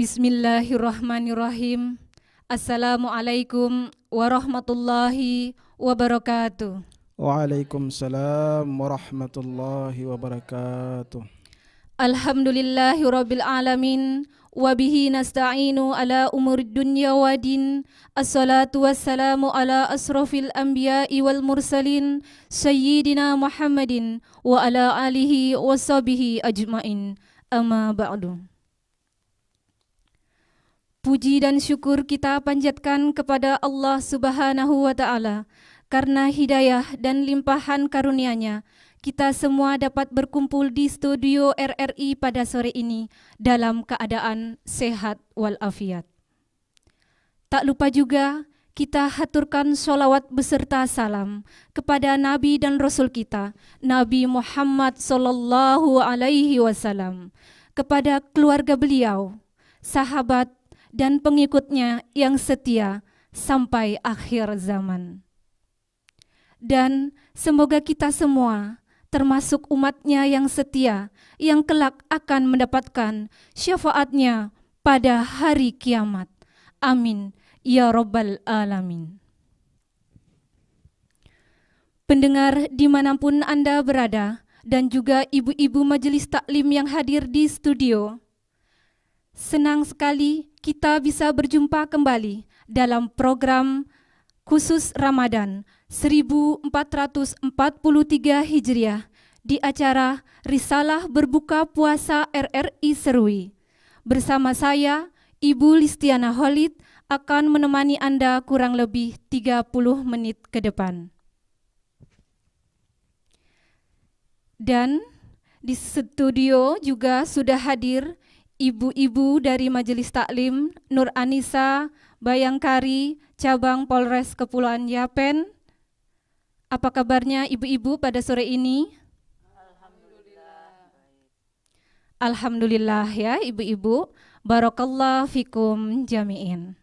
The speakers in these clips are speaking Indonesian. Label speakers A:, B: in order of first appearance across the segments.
A: Bismillahirrahmanirrahim. Assalamualaikum warahmatullahi wabarakatuh.
B: Waalaikumsalam warahmatullahi wabarakatuh.
A: Alhamdulillahirabbil alamin wa bihi nasta'inu ala umurid dunya wadin. Assalatu wassalamu ala asrafil anbiya'i wal mursalin sayyidina Muhammadin wa ala alihi washabihi ajmain. Amma ba'du. Puji dan syukur kita panjatkan kepada Allah Subhanahu wa Ta'ala, karena hidayah dan limpahan karunia-Nya kita semua dapat berkumpul di studio RRI pada sore ini dalam keadaan sehat walafiat. Tak lupa juga kita haturkan sholawat beserta salam kepada Nabi dan Rasul kita, Nabi Muhammad Sallallahu Alaihi Wasallam, kepada keluarga beliau, sahabat, dan pengikutnya yang setia sampai akhir zaman. Dan semoga kita semua, termasuk umatnya yang setia, yang kelak akan mendapatkan syafaatnya pada hari kiamat. Amin. Ya Rabbal Alamin. Pendengar dimanapun Anda berada, dan juga ibu-ibu majelis taklim yang hadir di studio, senang sekali kita bisa berjumpa kembali dalam program khusus Ramadan 1443 Hijriah di acara Risalah Berbuka Puasa RRI Serui. Bersama saya, Ibu Listiana Holid, akan menemani Anda kurang lebih 30 menit ke depan. Dan di studio juga sudah hadir ibu-ibu dari Majelis Taklim Nur Anissa Bayangkari, Cabang Polres Kepulauan Yapen. Apa kabarnya ibu-ibu pada sore ini? Alhamdulillah ya ibu-ibu. Barakallahu fikum jami'in.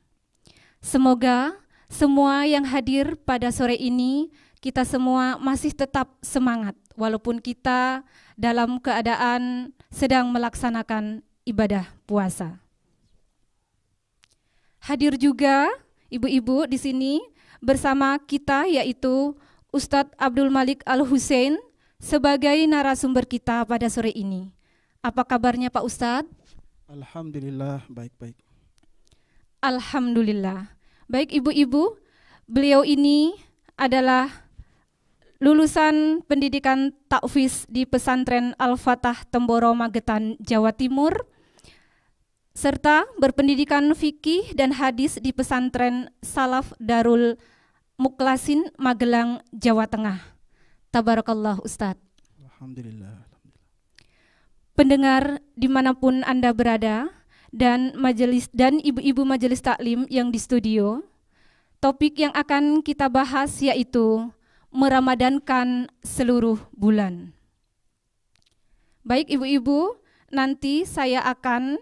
A: Semoga semua yang hadir pada sore ini, kita semua masih tetap semangat walaupun kita dalam keadaan sedang melaksanakan ibadah puasa. Hadir juga ibu-ibu di sini bersama kita, yaitu Ustadz Abdul Malik Al-Husain sebagai narasumber kita pada sore ini. Apa kabarnya Pak Ustadz?
B: Alhamdulillah, baik-baik.
A: Alhamdulillah. Baik ibu-ibu, beliau ini adalah lulusan pendidikan takfiz di pesantren Al-Fatah Temboro Magetan, Jawa Timur, serta berpendidikan fikih dan hadis di pesantren Salaf Darul Muklasin, Magelang, Jawa Tengah. Tabarakallah Ustadz.
B: Alhamdulillah.
A: Pendengar dimanapun Anda berada, dan majelis dan ibu-ibu majelis taklim yang di studio, topik yang akan kita bahas yaitu meramadankan seluruh bulan. Baik ibu-ibu, nanti saya akan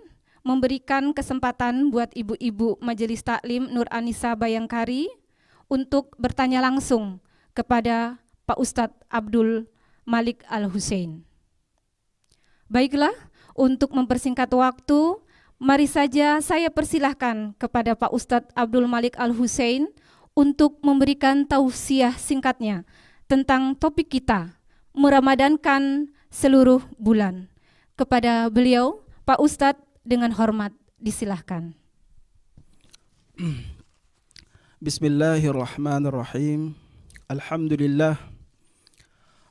A: memberikan kesempatan buat ibu-ibu majelis taklim Nur Anissa Bayangkari untuk bertanya langsung kepada Pak Ustadz Abdul Malik Al-Husain. Baiklah, untuk mempersingkat waktu, mari saja saya persilahkan kepada Pak Ustadz Abdul Malik Al-Husain untuk memberikan tausiah singkatnya tentang topik kita, meramadankan seluruh bulan. Kepada beliau, Pak Ustadz, dengan hormat disilahkan.
B: Bismillahirrahmanirrahim.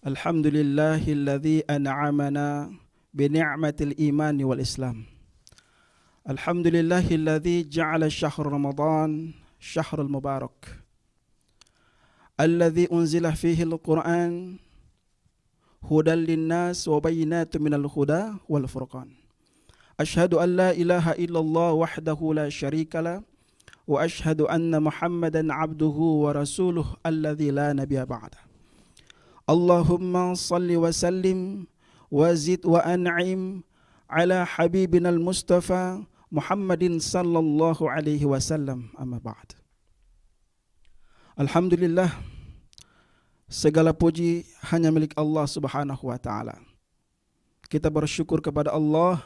B: Alhamdulillahilladzi an'amana bini'matil iman wal islam. Alhamdulillahilladzi ja'ala syahr Ramadan syahrul mubarak, alladzi unzila fihi al-Qur'an hudan linnas wa bayyinatun minal huda wal furqan. Ashhadu an la ilaha illallah wahdahu la syarika la wa ashhadu anna Muhammadan abduhu wa rasuluh alladzi la nabiyya ba'da. Allahumma salli wa sallim wa zid wa an'im ala habibina al-Mustafa Muhammadin sallallahu alaihi wasallam, amma ba'd. Alhamdulillah, segala puji hanya milik Allah Subhanahu wa taala. Kita bersyukur kepada Allah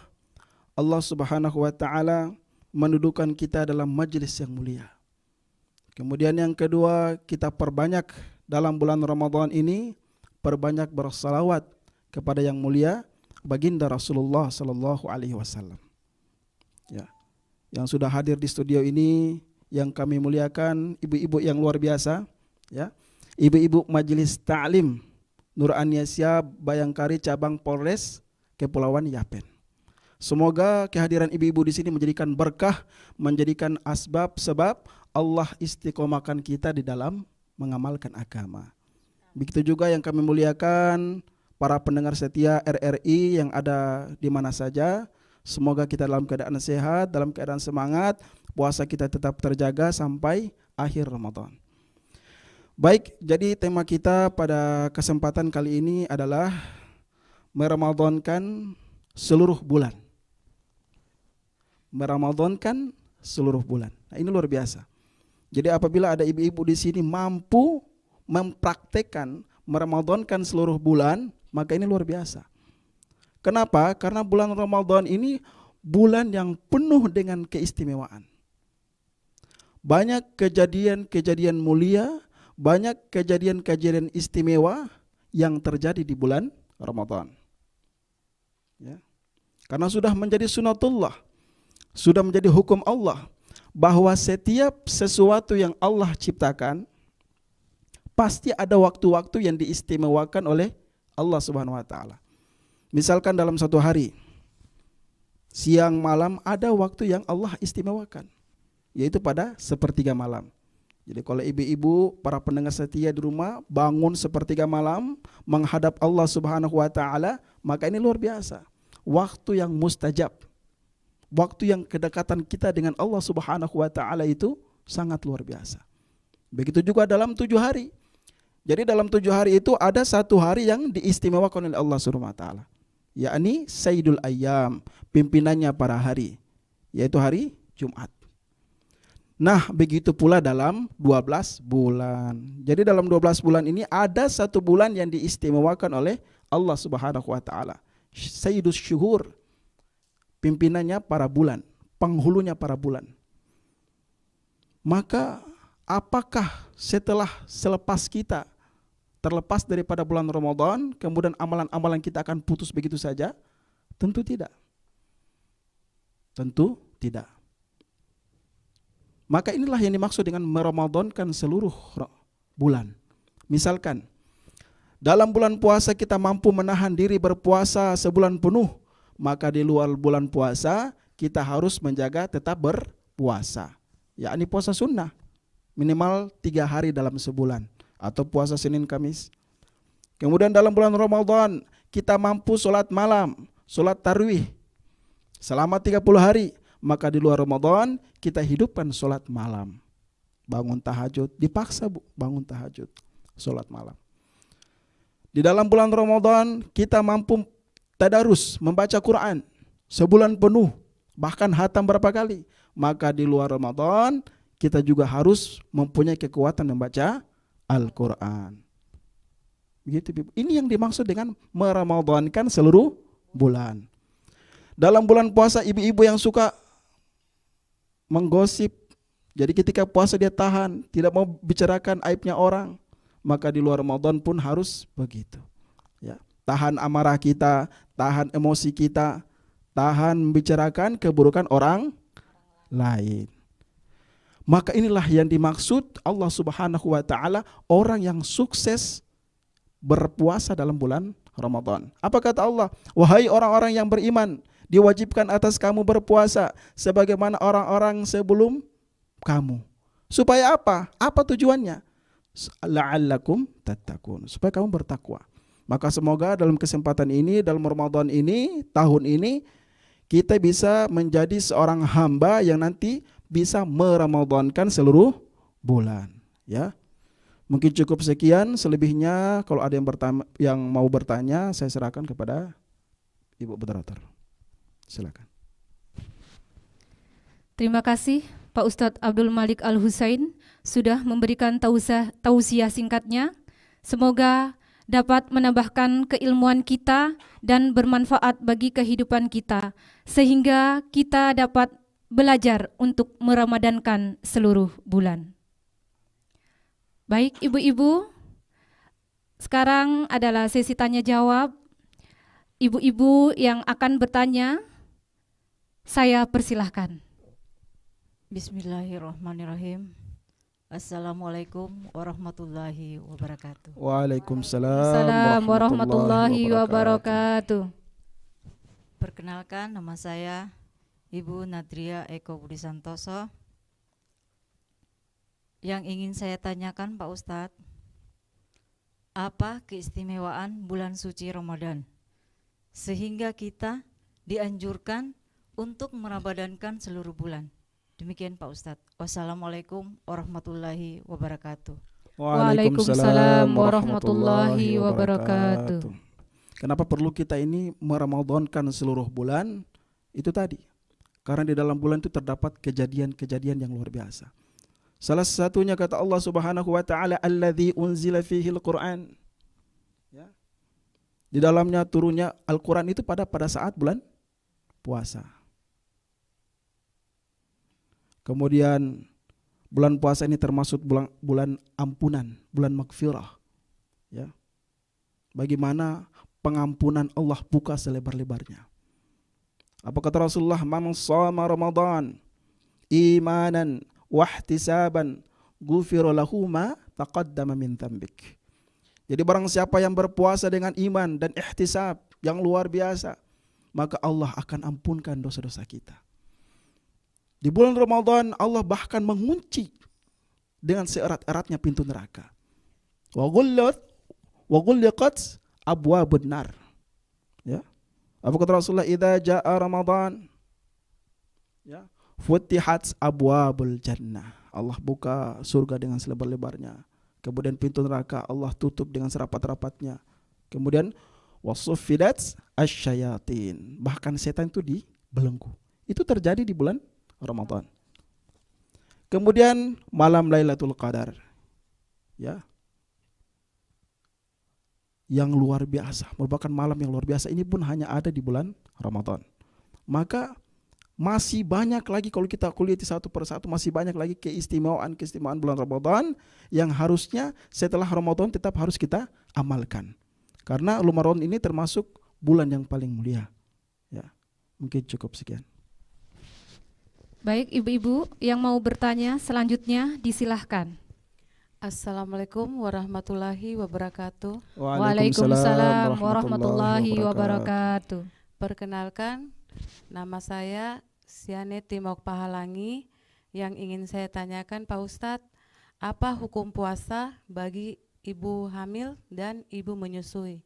B: Subhanahu wa taala mendudukan kita dalam majelis yang mulia. Kemudian yang kedua, kita perbanyak dalam bulan Ramadan ini, perbanyak bersalawat kepada yang mulia baginda Rasulullah sallallahu alaihi wasallam. Ya. Yang sudah hadir di studio ini yang kami muliakan, ibu-ibu yang luar biasa, ya. Ibu-ibu Majelis Ta'lim Nur Aniasia Bayangkari cabang Polres Kepulauan Yapen. Semoga kehadiran ibu-ibu di sini menjadikan berkah, menjadikan sebab Allah istiqomahkan kita di dalam mengamalkan agama. Begitu juga yang kami muliakan para pendengar setia RRI yang ada di mana saja. Semoga kita dalam keadaan sehat, dalam keadaan semangat, puasa kita tetap terjaga sampai akhir Ramadan. Baik, jadi tema kita pada kesempatan kali ini adalah meramadankan seluruh bulan. Meramadankan seluruh bulan. Nah, ini luar biasa. Jadi apabila ada ibu-ibu di sini mampu mempraktekkan meramadankan seluruh bulan, maka ini luar biasa. Kenapa? Karena bulan Ramadan ini bulan yang penuh dengan keistimewaan. Banyak kejadian-kejadian mulia, banyak kejadian-kejadian istimewa yang terjadi di bulan Ramadan. Ya. Karena sudah menjadi sunatullah, sudah menjadi hukum Allah, bahwa setiap sesuatu yang Allah ciptakan pasti ada waktu-waktu yang diistimewakan oleh Allah Subhanahu wa taala. Misalkan dalam satu hari, siang malam ada waktu yang Allah istimewakan, yaitu pada sepertiga malam. Jadi kalau ibu-ibu, para pendengar setia di rumah bangun sepertiga malam menghadap Allah Subhanahu wa taala, maka ini luar biasa. Waktu yang mustajab. Waktu yang kedekatan kita dengan Allah Subhanahu wa taala itu sangat luar biasa. Begitu juga dalam 7 hari. Jadi dalam 7 hari itu ada satu hari yang diistimewakan oleh Allah Subhanahu wa taala, yakni Sayyidul Ayyam, pimpinannya para hari, yaitu hari Jumat. Nah, begitu pula dalam 12 bulan. Jadi dalam 12 bulan ini ada satu bulan yang diistimewakan oleh Allah Subhanahu wa taala, Sayyidus Syuhur, pimpinannya para bulan, penghulunya para bulan. Maka apakah selepas kita terlepas daripada bulan Ramadan, kemudian amalan-amalan kita akan putus begitu saja? Tentu tidak. Tentu tidak. Maka inilah yang dimaksud dengan meramadankan seluruh bulan. Misalkan dalam bulan puasa kita mampu menahan diri berpuasa sebulan penuh, maka di luar bulan puasa kita harus menjaga tetap berpuasa, yakni puasa sunnah minimal 3 hari dalam sebulan, atau puasa Senin Kamis. Kemudian dalam bulan Ramadan kita mampu sholat malam, sholat tarawih selama 30 hari, maka di luar Ramadan kita hidupkan sholat malam. Bangun tahajud, dipaksa bangun tahajud, sholat malam. Di dalam bulan Ramadan kita mampu tadarus, membaca Quran sebulan penuh, bahkan hatam berapa kali. Maka di luar Ramadan kita juga harus mempunyai kekuatan membaca Al-Quran. Begitu. Ini yang dimaksud dengan meramadankan seluruh bulan. Dalam bulan puasa ibu-ibu yang suka menggosip, jadi ketika puasa dia tahan, tidak mau bicarakan aibnya orang, maka di luar Ramadan pun harus begitu. Ya, tahan amarah kita, tahan emosi kita, tahan membicarakan keburukan orang lain. Maka inilah yang dimaksud Allah Subhanahu wa taala orang yang sukses berpuasa dalam bulan Ramadan. Apa kata Allah? Wahai orang-orang yang beriman, diwajibkan atas kamu berpuasa sebagaimana orang-orang sebelum kamu. Supaya apa? Apa tujuannya? La'allakum tattaqun, supaya kamu bertakwa. Maka semoga dalam kesempatan ini, dalam Ramadan ini, tahun ini, kita bisa menjadi seorang hamba yang nanti bisa meramadankan seluruh bulan. Ya, mungkin cukup sekian. Selebihnya kalau ada yang mau bertanya, saya serahkan kepada Ibu Moderator. Silakan.
A: Terima kasih Pak Ustadz Abdul Malik Al-Husain sudah memberikan tausiah singkatnya. Semoga dapat menambahkan keilmuan kita dan bermanfaat bagi kehidupan kita, sehingga kita dapat belajar untuk meramadankan seluruh bulan. Baik ibu-ibu, sekarang adalah sesi tanya jawab. Ibu-ibu yang akan bertanya, saya persilahkan.
C: Bismillahirrahmanirrahim. Assalamualaikum warahmatullahi wabarakatuh.
B: Waalaikumsalam
A: warahmatullahi wabarakatuh.
C: Perkenalkan, nama saya Ibu Nadria Eko Budi Santoso. Yang ingin saya tanyakan Pak Ustadz, apa keistimewaan bulan suci Ramadan sehingga kita dianjurkan untuk merabadankan seluruh bulan? Demikian Pak Ustadz. Wassalamualaikum warahmatullahi wabarakatuh.
A: Waalaikumsalam warahmatullahi wabarakatuh.
B: Kenapa perlu kita ini meramadankan seluruh bulan? Itu tadi, karena di dalam bulan itu terdapat kejadian-kejadian yang luar biasa. Salah satunya kata Allah Subhanahu wa taala, alladzi unzila fihil Qur'an. Ya. Di dalamnya turunnya Al-Qur'an itu pada saat bulan puasa. Kemudian bulan puasa ini termasuk bulan ampunan, bulan maghfirah. Ya. Bagaimana pengampunan Allah buka selebar-lebarnya. Apa kata Rasulullah? Man shama Ramadan imanan wahtisaban ghufira lahu ma taqaddama min dzambik. Jadi barang siapa yang berpuasa dengan iman dan ihtisab yang luar biasa, maka Allah akan ampunkan dosa-dosa kita. Di bulan Ramadan Allah bahkan mengunci dengan seerat-eratnya pintu neraka. Wa ghulliqat abwabun nar. Ya. Apa kata Rasulullah? Idza jaa Ramadan, ya, futihat abwabul jannah. Allah buka surga dengan selebar-lebarnya. Kemudian pintu neraka Allah tutup dengan serapat-rapatnya. Kemudian wasuffidat asyayatin. Bahkan setan itu dibelenggu. Itu terjadi di bulan Ramadan. Kemudian malam Lailatul Qadar, ya, yang luar biasa, merupakan malam yang luar biasa. Ini pun hanya ada di bulan Ramadan. Maka masih banyak lagi kalau kita kuliah satu persatu, masih banyak lagi keistimewaan bulan Ramadan yang harusnya setelah Ramadan tetap harus kita amalkan. Karena Ramadan ini termasuk bulan yang paling mulia. Ya, mungkin cukup sekian.
A: Baik ibu-ibu yang mau bertanya selanjutnya disilahkan.
D: Assalamualaikum warahmatullahi wabarakatuh.
A: Waalaikumsalam warahmatullahi wabarakatuh.
D: Perkenalkan, nama saya Siane Timok Pahalangi. Yang ingin saya tanyakan Pak Ustadz, apa hukum puasa bagi ibu hamil dan ibu menyusui?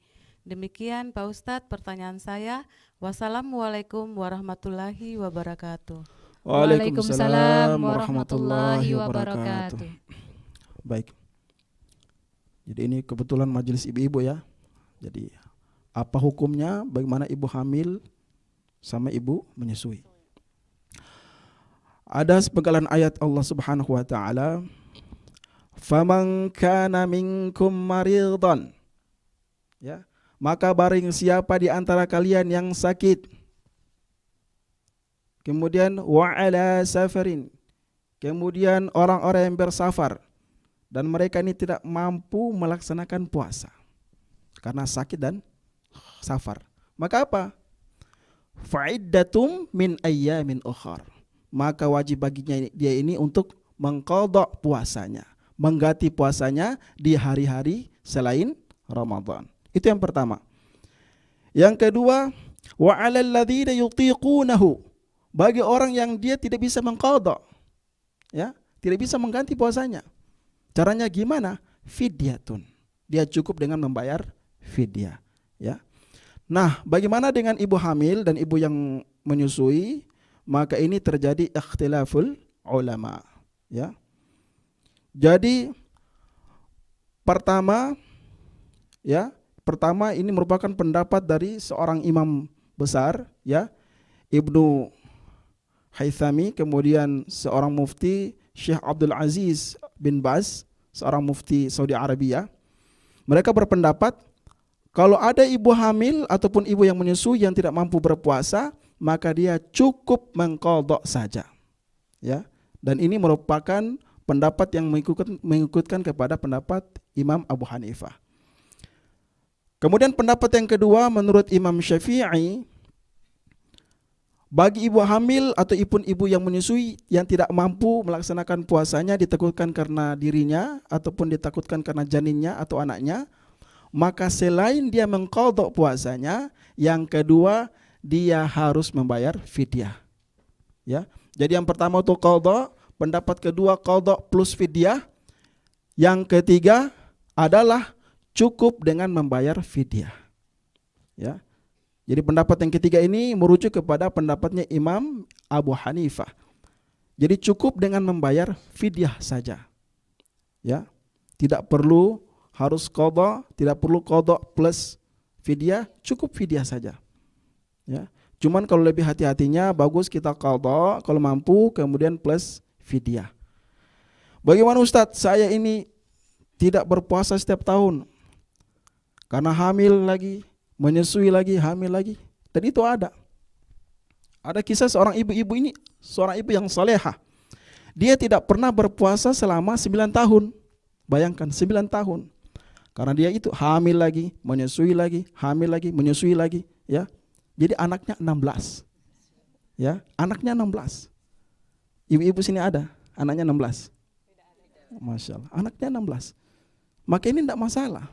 D: Demikian Pak Ustadz pertanyaan saya. Wassalamualaikum warahmatullahi wabarakatuh.
A: Waalaikumsalam warahmatullahi wabarakatuh.
B: Baik. Jadi ini kebetulan majelis ibu-ibu ya. Jadi apa hukumnya bagaimana ibu hamil sama ibu menyusui? Ada sepegalan ayat Allah Subhanahu wa taala, "Faman kana minkum maridan." Ya, maka barang siapa di antara kalian yang sakit. Kemudian wa ala safarin. Kemudian orang-orang yang bersafar dan mereka ini tidak mampu melaksanakan puasa karena sakit dan safar. Maka apa? Fa'iddatum min ayyamin ukhar. Maka wajib baginya dia ini untuk mengqadha puasanya, mengganti puasanya di hari-hari selain Ramadan. Itu yang pertama. Yang kedua, wa 'alal ladzina yutiqunahu. Bagi orang yang dia tidak bisa mengqadha, ya, tidak bisa mengganti puasanya. Caranya gimana? Fidyatun. Dia cukup dengan membayar fidyah, ya. Nah, bagaimana dengan ibu hamil dan ibu yang menyusui? Maka ini terjadi ikhtilaful ulama, ya. Jadi pertama ini merupakan pendapat dari seorang imam besar, ya, Ibnu Haythami, kemudian seorang mufti Syekh Abdul Aziz bin Baz, seorang mufti Saudi Arabia. Mereka berpendapat kalau ada ibu hamil ataupun ibu yang menyusui yang tidak mampu berpuasa, maka dia cukup mengqadha saja. Ya. Dan ini merupakan pendapat yang mengikutkan kepada pendapat Imam Abu Hanifah. Kemudian pendapat yang kedua menurut Imam Syafi'i, bagi ibu hamil atau ibu yang menyusui yang tidak mampu melaksanakan puasanya ditakutkan karena dirinya ataupun ditakutkan karena janinnya atau anaknya, maka selain dia mengqadha puasanya, yang kedua dia harus membayar fidyah. Ya. Jadi yang pertama itu qadha, pendapat kedua qadha plus fidyah. Yang ketiga adalah cukup dengan membayar fidyah. Ya. Jadi pendapat yang ketiga ini merujuk kepada pendapatnya Imam Abu Hanifah. Jadi cukup dengan membayar fidyah saja. Ya. Tidak perlu harus qadha, tidak perlu qadha plus fidyah, cukup fidyah saja. Ya. Cuman kalau lebih hati-hatinya bagus kita qadha kalau mampu, kemudian plus fidyah. Bagaimana Ustadz? Saya ini tidak berpuasa setiap tahun karena hamil lagi, menyusui lagi, hamil lagi. Dan itu ada. Ada kisah seorang ibu-ibu ini, seorang ibu yang salehah. Dia tidak pernah berpuasa selama 9 tahun. Bayangkan 9 tahun. Karena dia itu hamil lagi, menyusui lagi, hamil lagi, menyusui lagi, ya. Jadi anaknya 16. Ya, anaknya 16. Ibu-ibu sini ada, anaknya 16. Masya Allah, anaknya 16. Maka ini tidak masalah.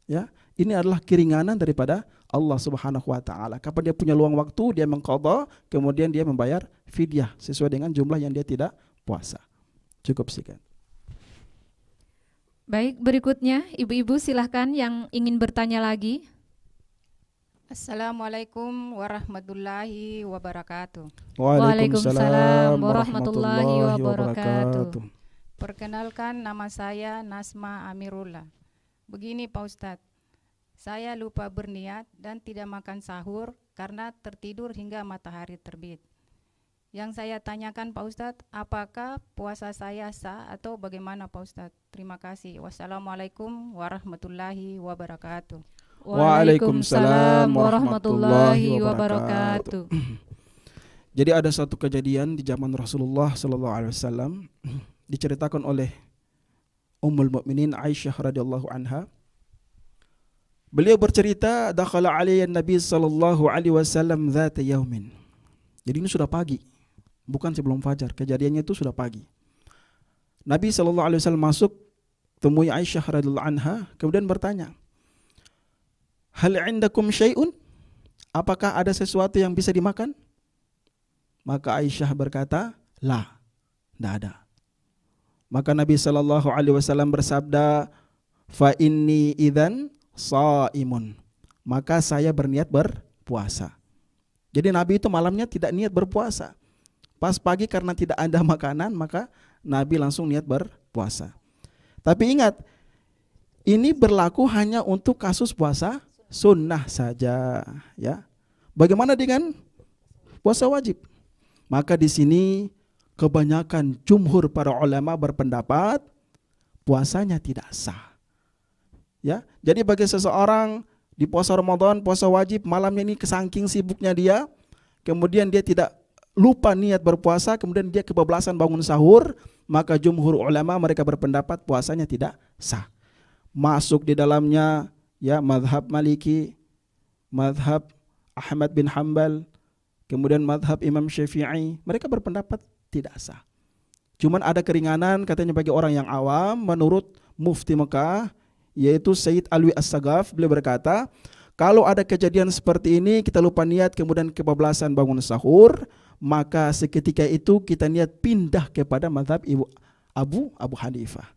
B: Ya, ini adalah keringanan daripada Allah Subhanahu wa taala. Kapan dia punya luang waktu, dia mengqadha, kemudian dia membayar fidyah sesuai dengan jumlah yang dia tidak puasa. Cukup sekian.
A: Baik, berikutnya ibu-ibu silahkan yang ingin bertanya lagi.
E: Assalamualaikum warahmatullahi wabarakatuh.
A: Waalaikumsalam warahmatullahi wabarakatuh.
E: Perkenalkan, nama saya Nasma Amirullah. Begini Pak Ustadz, saya lupa berniat dan tidak makan sahur karena tertidur hingga matahari terbit. Yang saya tanyakan Pak Ustadz, apakah puasa saya sah atau bagaimana Pak Ustadz? Terima kasih. Wassalamualaikum warahmatullahi wabarakatuh.
A: Waalaikumsalam warahmatullahi wabarakatuh.
B: Jadi ada satu kejadian di zaman Rasulullah SAW, diceritakan oleh Ummul Mukminin Aisyah radhiyallahu anha. Beliau bercerita, dakhala alayya Nabi sallallahu alaihi wasallam dzata yaumin. Jadi ini sudah pagi, bukan sebelum fajar. Kejadiannya itu sudah pagi. Nabi sallallahu alaihi wasallam masuk, temui Aisyah radhiyallahu anha, kemudian bertanya, "Hal 'indakum syai'un?" Apakah ada sesuatu yang bisa dimakan? Maka Aisyah berkata, "La, tidak ada." Maka Nabi sallallahu alaihi wasallam bersabda, "Fa inni idzan shaimun." Maka saya berniat berpuasa. Jadi Nabi itu malamnya tidak niat berpuasa. Pas pagi karena tidak ada makanan, maka Nabi langsung niat berpuasa. Tapi ingat, ini berlaku hanya untuk kasus puasa sunnah saja, ya. Bagaimana dengan puasa wajib? Maka di sini kebanyakan jumhur para ulama berpendapat puasanya tidak sah. Ya, jadi bagi seseorang di puasa Ramadan, puasa wajib, malamnya ini kesangking sibuknya dia, kemudian dia tidak lupa niat berpuasa, kemudian dia kebablasan bangun sahur, maka jumhur ulama mereka berpendapat puasanya tidak sah. Masuk di dalamnya ya mazhab Maliki, mazhab Ahmad bin Hanbal, kemudian mazhab Imam Syafi'i, mereka berpendapat tidak sah. Cuman ada keringanan katanya bagi orang yang awam menurut Mufti Mekah, yaitu Sayyid Alwi As-Sagaf. Beliau berkata, kalau ada kejadian seperti ini, kita lupa niat kemudian kebablasan bangun sahur, maka seketika itu kita niat pindah kepada mazhab Abu Hanifah.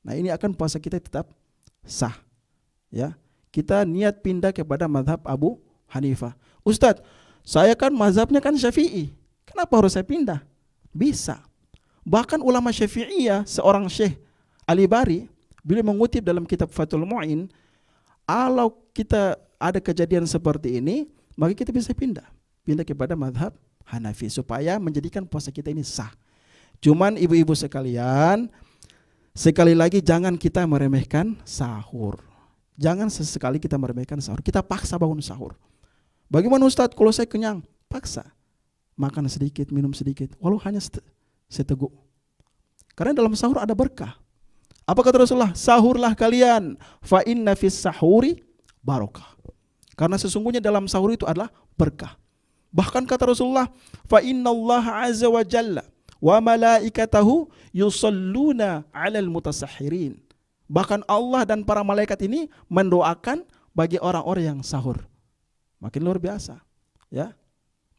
B: Nah, ini akan puasa kita tetap sah. Ya, kita niat pindah kepada mazhab Abu Hanifah. Ustadz, saya kan mazhabnya kan Syafi'i, kenapa harus saya pindah? Bisa. Bahkan ulama Syafi'iyah, seorang Syekh Ali Bari, beliau mengutip dalam kitab Fathul Mu'in, kalau kita ada kejadian seperti ini, maka kita bisa pindah kepada mazhab Hanafi supaya menjadikan puasa kita ini sah. Cuman ibu-ibu sekalian, sekali lagi jangan kita meremehkan sahur. Jangan sesekali kita meremehkan sahur. Kita paksa bangun sahur. Bagaimana Ustadz kalau saya kenyang? paksa. Makan sedikit, minum sedikit, walau hanya seteguk. Karena dalam sahur ada berkah. Apa kata Rasulullah? Sahurlah kalian, fa inna fis sahuri barokah. Karena sesungguhnya dalam sahur itu adalah berkah. Bahkan kata Rasulullah, fa innallaha azza wa jalla wa malaikatahu yusalluna 'alal mutasahhirin. Bahkan Allah dan para malaikat ini mendoakan bagi orang-orang yang sahur. Makin luar biasa, ya.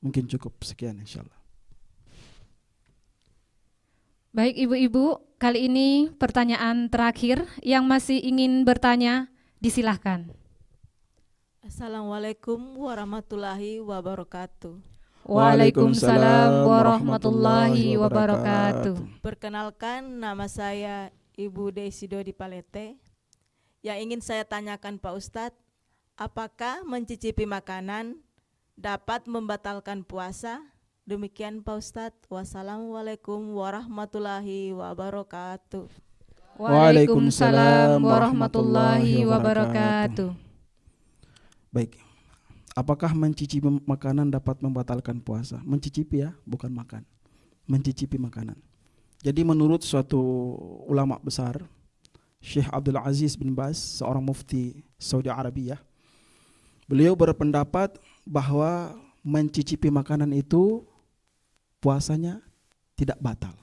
B: Mungkin cukup sekian insyaallah.
A: Baik ibu-ibu, kali ini pertanyaan terakhir. Yang masih ingin bertanya, disilahkan.
F: Assalamualaikum warahmatullahi wabarakatuh.
A: Waalaikumsalam warahmatullahi wabarakatuh.
F: Perkenalkan, nama saya Ibu Desido di Palete. Yang ingin saya tanyakan Pak Ustadz, apakah mencicipi makanan dapat membatalkan puasa? Demikian Pak Ustadz. Wassalamualaikum warahmatullahi wabarakatuh.
A: Waalaikumsalam warahmatullahi wabarakatuh.
B: Baik. Apakah mencicipi makanan dapat membatalkan puasa? Mencicipi ya, bukan makan. Mencicipi makanan. Jadi menurut suatu ulama besar, Syekh Abdul Aziz bin Baz, seorang mufti Saudi Arabia, beliau berpendapat bahwa mencicipi makanan itu puasanya tidak batal.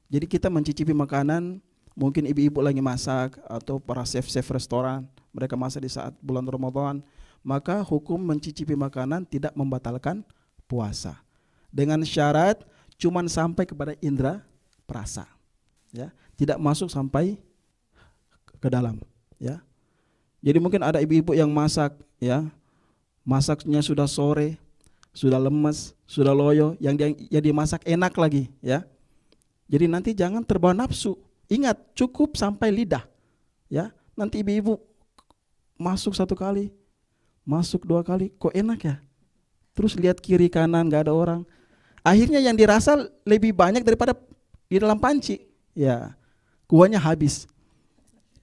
B: Jadi kita mencicipi makanan, mungkin ibu-ibu lagi masak atau para chef-chef restoran, mereka masak di saat bulan Ramadan, maka hukum mencicipi makanan tidak membatalkan puasa. Dengan syarat cuman sampai kepada indera perasa, ya, tidak masuk sampai ke dalam, ya. Jadi mungkin ada ibu-ibu yang masak, ya, masaknya sudah sore, sudah lemes, sudah loyo, yang dimasak enak lagi, ya. Jadi nanti jangan terbawa nafsu. Ingat, cukup sampai lidah, ya. Nanti ibu-ibu masuk satu kali, masuk dua kali, kok enak ya? Terus lihat kiri kanan gak ada orang. Akhirnya yang dirasa lebih banyak daripada di dalam panci. Ya, kuahnya habis.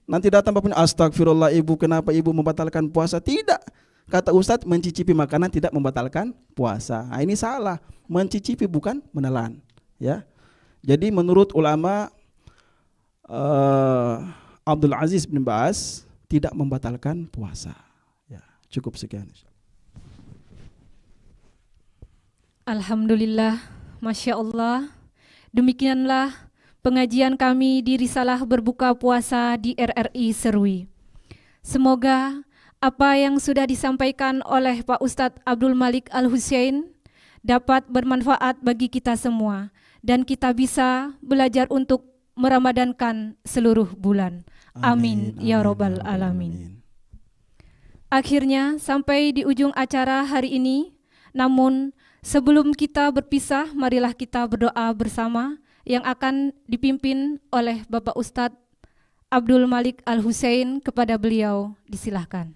B: Nanti datang bapaknya, astagfirullah ibu, kenapa ibu membatalkan puasa? Tidak. Kata Ustadz, mencicipi makanan tidak membatalkan puasa. Nah, ini salah. Mencicipi bukan menelan. Ya. Jadi menurut ulama Abdul Aziz bin Baz tidak membatalkan puasa. Cukup sekian.
A: Alhamdulillah, Masya Allah. Demikianlah pengajian kami di Risalah Berbuka Puasa di RRI Serui. Semoga apa yang sudah disampaikan oleh Pak Ustadz Abdul Malik Al-Husain dapat bermanfaat bagi kita semua dan kita bisa belajar untuk meramadankan seluruh bulan. Amin, ya Rabbal Alamin. Akhirnya sampai di ujung acara hari ini, namun sebelum kita berpisah, marilah kita berdoa bersama yang akan dipimpin oleh Bapak Ustadz Abdul Malik Al-Husain. Kepada beliau disilahkan.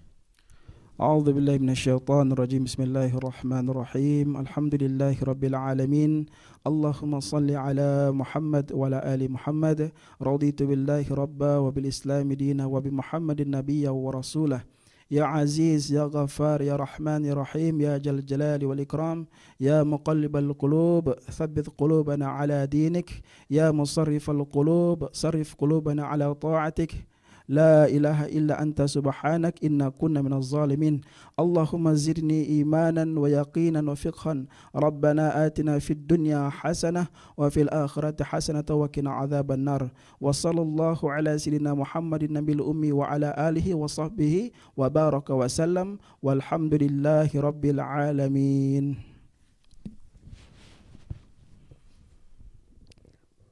B: A'udzu billahi minasyaitonir rajim. Bismillahirrahmanirrahim. Alhamdulillahi rabbil alamin. Allahumma shalli ala Muhammad wa ala ali Muhammad. Raditu billahi rabba wa bil islam dina wa bi Muhammadin nabiyya wa rasulah. Ya Aziz, Ya Ghaffar, Ya Rahman, Ya Rahim, Ya Jal Jalali wal Ikram, Ya Muqallibal Qulub, Thabbit Qulubana ala dinik, Ya Musarrifal Qulub, Sarrif Qulubana ala ta'atik. La ilaha illa anta subhanak inna kunna minaz zalimin. Allahumma zidni imanan wa yaqinan wa fiqhan. Rabbana atina fid dunya hasanah wa fil akhirati hasanah wa qina adzaban nar. Wa sallallahu ala sayyidina Muhammadin nabiyil ummi wa ala alihi wa sahbihi wa baraka wa sallam. Walhamdulillahi rabbil alamin.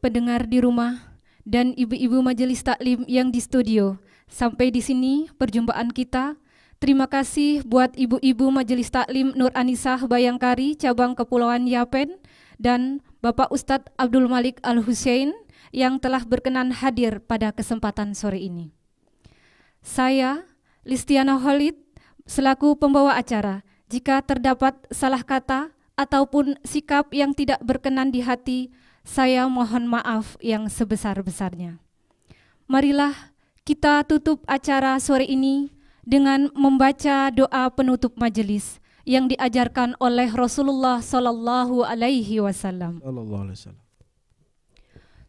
A: Pendengar di rumah dan ibu-ibu majelis taklim yang di studio, sampai di sini perjumpaan kita. Terima kasih buat ibu-ibu majelis taklim Nur Anisah Bayangkari cabang Kepulauan Yapen dan Bapak Ustadz Abdul Malik Al-Husain yang telah berkenan hadir pada kesempatan sore ini. Saya, Listiana Khalid, selaku pembawa acara, jika terdapat salah kata ataupun sikap yang tidak berkenan di hati, saya mohon maaf yang sebesar-besarnya. Marilah kita tutup acara sore ini dengan membaca doa penutup majelis yang diajarkan oleh Rasulullah sallallahu alaihi wasallam.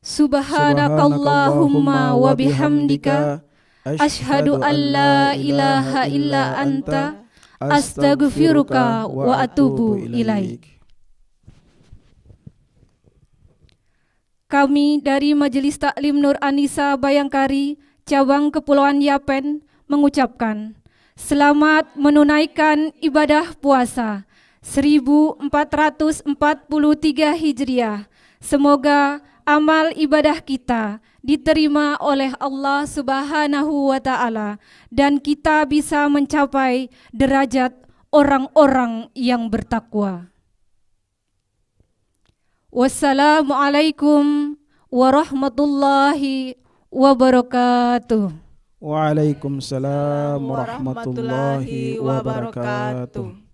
A: Subhanakallahumma wa bihamdika asyhadu an la ilaha illa anta astaghfiruka wa atubu ilaik. Kami dari Majelis Taklim Nur Anisa Bayangkari, cabang Kepulauan Yapen, mengucapkan selamat menunaikan ibadah puasa 1443 Hijriah. Semoga amal ibadah kita diterima oleh Allah Subhanahu wa Ta'ala dan kita bisa mencapai derajat orang-orang yang bertakwa. Wassalamualaikum warahmatullahi wabarakatuh.
B: Waalaikumsalam warahmatullahi wabarakatuh.